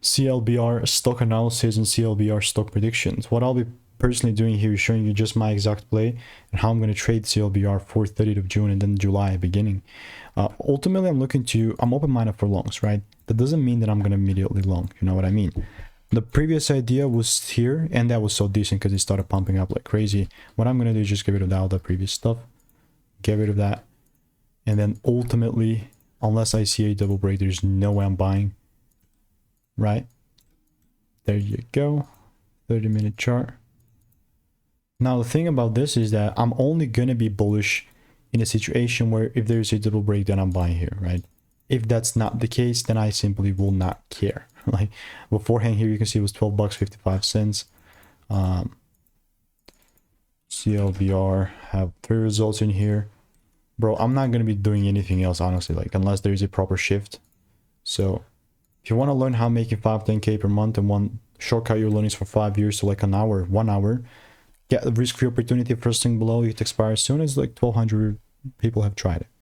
CLBR stock analysis and CLBR stock predictions. What I'll be personally doing here is showing you just my exact play and how I'm going to trade CLBR for 30th of June and then July beginning. Ultimately, I'm open-minded for longs, right? That doesn't mean that I'm going to immediately long, you know what I mean? The previous idea was here, and that was so decent because it started pumping up like crazy. What I'm going to do is just get rid of all the previous stuff. Get rid of that. And then ultimately, unless I see a double break, there's no way I'm buying. Right? There you go. 30-minute chart. Now, the thing about this is that I'm only going to be bullish in a situation where if there's a double break, then I'm buying here, right? If that's not the case, then I simply will not care. Like beforehand here, you can see it was 12 bucks 55 cents. CLBR have 3 results in here. Bro, I'm not going to be doing anything else, honestly, like unless there is a proper shift. So if you want to learn how making 5-10K per month and one shortcut your learnings for 5 years to like an hour, 1 hour, get the risk-free opportunity first thing below. It expires soon as like 1,200 people have tried it.